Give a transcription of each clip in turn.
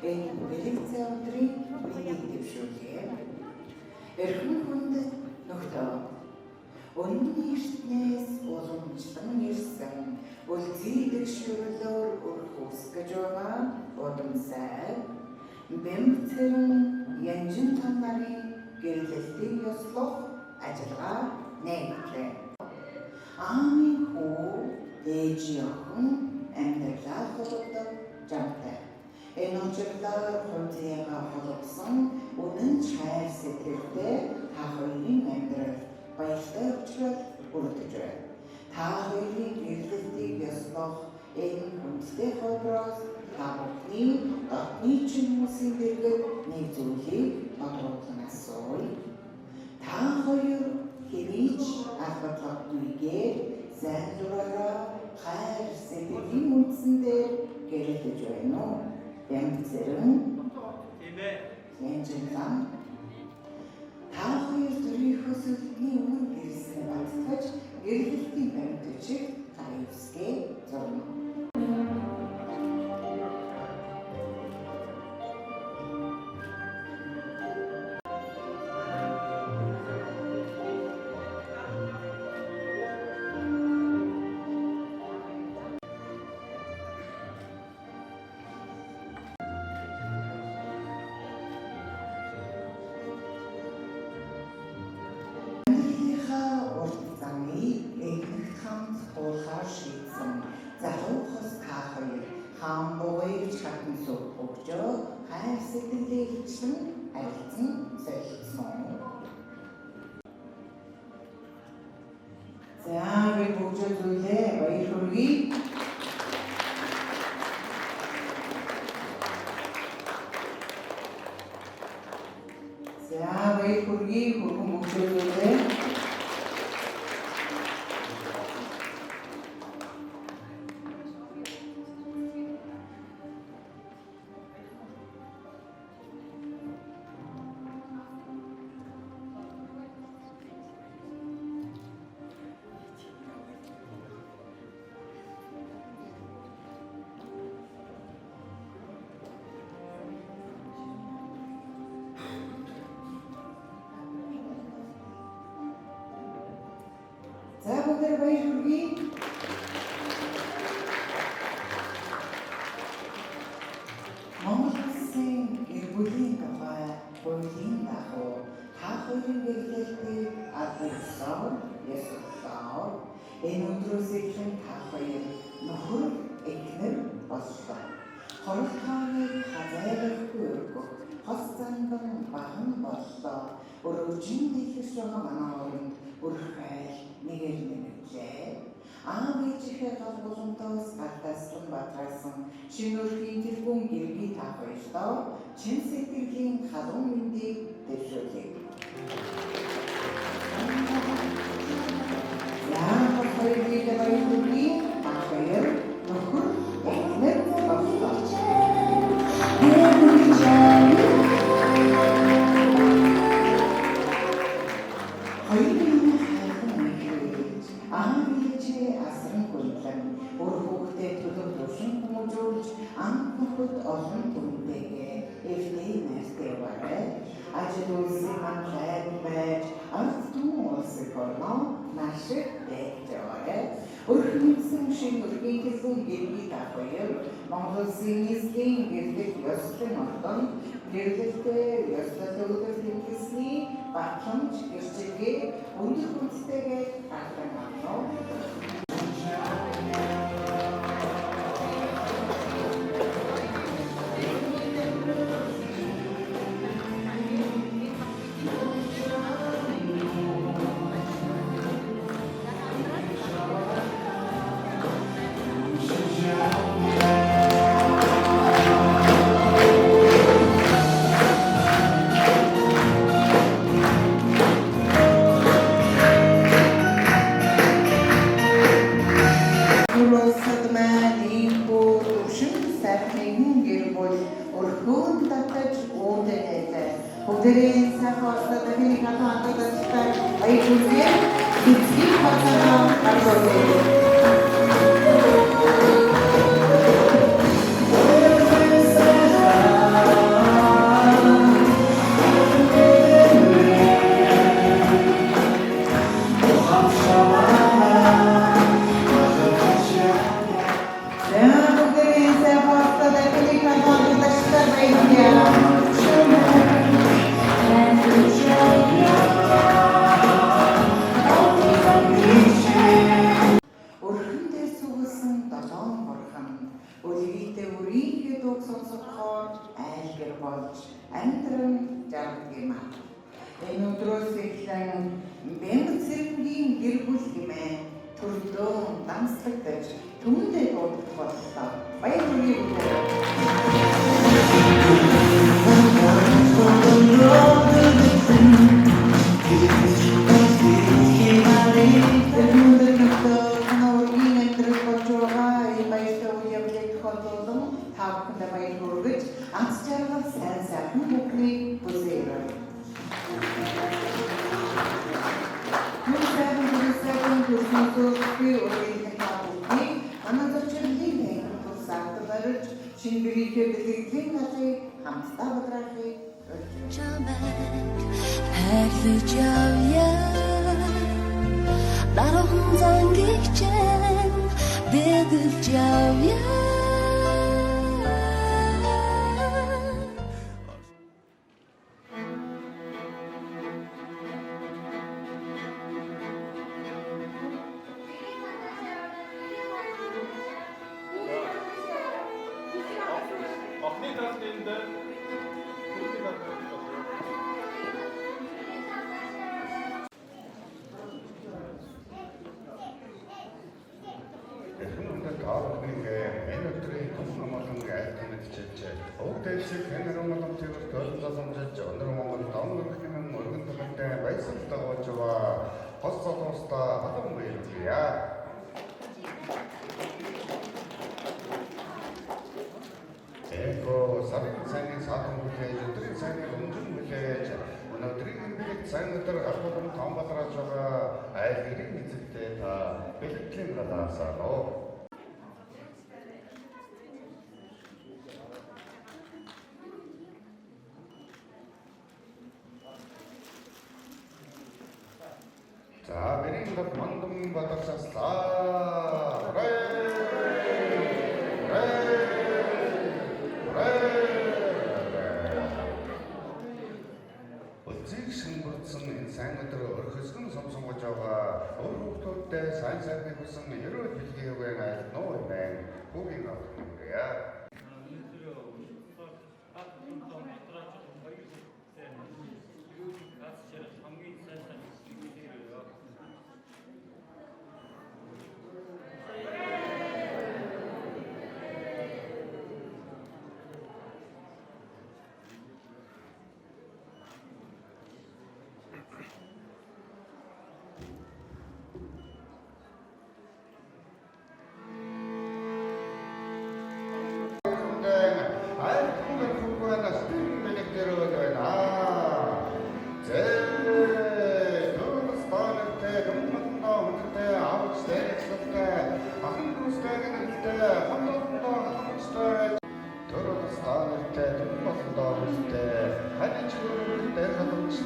энэ бэлэгцээ өдрийн биеийг дэвшүүлээ. Эрхэм хүндэт нөхдөө өнөөний эртнээс уламжлан ирсэн үлзийдэг шүрлөөр өрхөс гэж байгаа удамсай бэмцэрэн янжин том нарын гэрлэлтийн ёслох ажиллагаа нэгтлээ. Аамын хүү дээж охин амьдралаа холбодог жамтай. Энэ учирлаар хөнцөйга холбосон үнэн чайр сэтгэлтэй та хоёрын амьдрал баяртай өвчлөл үрдэж байна. Та хоёрын гэрлэлтийг ёслох энэ хүнстэй хойброос та бүхний дотны чинхүмүүсийн дэргэд нэг зүйлийг бодруулан асууя. Та хоёр хэвийч албатлагдгүйгээр сайн дураараа хайр сэтгэлийн үндсэн дээр гэрэлтэж байна уу? Бямцэрэн янжинлан та хоёр төрийн хөсөлтний өмнө гэрсэн батгаж гэрэлтийн баримтчиг хариуцгээ зорно. Хамбогч хатан суг өгчөө хайр сэтгэлээ хичлэн харилцан солилцсон. За би бүгд зүйлээ баяр хүргэе. За баяр хүргэе бүхэн бүгд зүйлээ. За бүгд баяр хүргэе. Монгол улсын гэр бүлийн тухай хуулийн дагуу та хоёрын гэрлэлтийг албаслаар ёслолоо. Энэ өдрөөс эхлэн та хоёр нөхөр эхнэр боллоо. Хоролцооны хазайрахгүй өргөх хос занган баган боллоо. Өрөвжин дэлгэж байгаа манай оронд өрхөйл нэгэр нэмэглээ. Аав ээжийнхээ гал боломтоос галтаслан батрасан шинэ өрхийн тэргүүн гэргий та хоёртоо чин сэтгэлийн халуун мэндийг дэвшүүлье. Яа хоёрыг баяр хүргэе. Та хоёр нөхөр эхнэр боллоо. Олон түнтэйгээ эвтэй найртай барай. Ажил үйлсийн манлайд байж ард түмэн улсыг орно нашиг дэж яваарай. Өрхмөсөн шинэ өрхийн тэргүүн гэргий та хоёр Монгол улсын нийслэлийн гэрлэлт ёслолын ордонд гэрлэлтэй ёслол өгөх тэмцээний батламж гэрчилгээ өндөр хүнстэйгээ таглан авно. Бүгдээрээ сайхан орсод тэний хатан хатагдчихтай баяр хүргэе. Эцгийг хатаа харгуулъя. болж амьдран жаргах юм аа. Энэ өдрөөс эхлэн бэмбэг цэргийн гэр бүл хэмээн төрлөө данслагдаж түмэндээ дуудах боллоо. Баярлалаа. 자, 메린다 방금 받았었어. 그래. Өцгийг шингэрсэн энэ сайн өдөр өрхөсгөн сомсонгож байгаа өөр хүмүүстэй сайн сайхны хүсэн ерөө бэлгийн үгээр айлтноо юм байна. Хүүгийн авах юм яа. Hãy subscribe cho kênh Ghiền Mì Gõ để không bỏ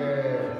lỡ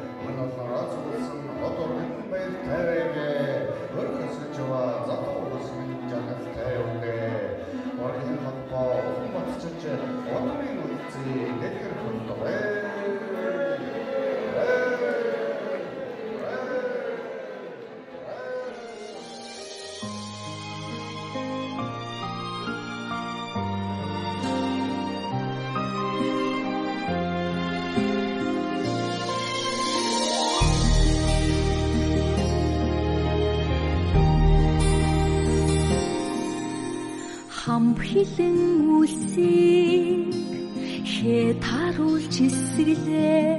хам хилэн үлсийг таруулж эсгэлээ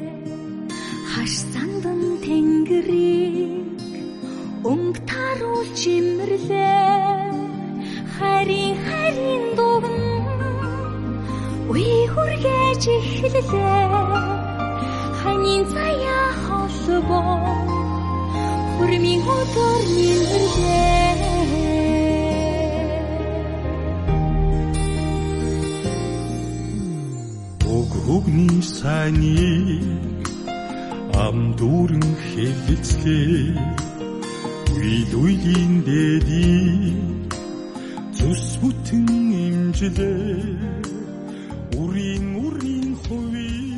хаш сандан тэнгэрийг өнг таруулж имэрлээ харин дугн үе хүргэж эхлэлээ ханин заяа холбоо хүрмийн өдөр нэмэрлээ Өгний сайныг амдурн хэлцлээ үйлийн дэдийг зүс бүтэн имжлээ үрийн хувийн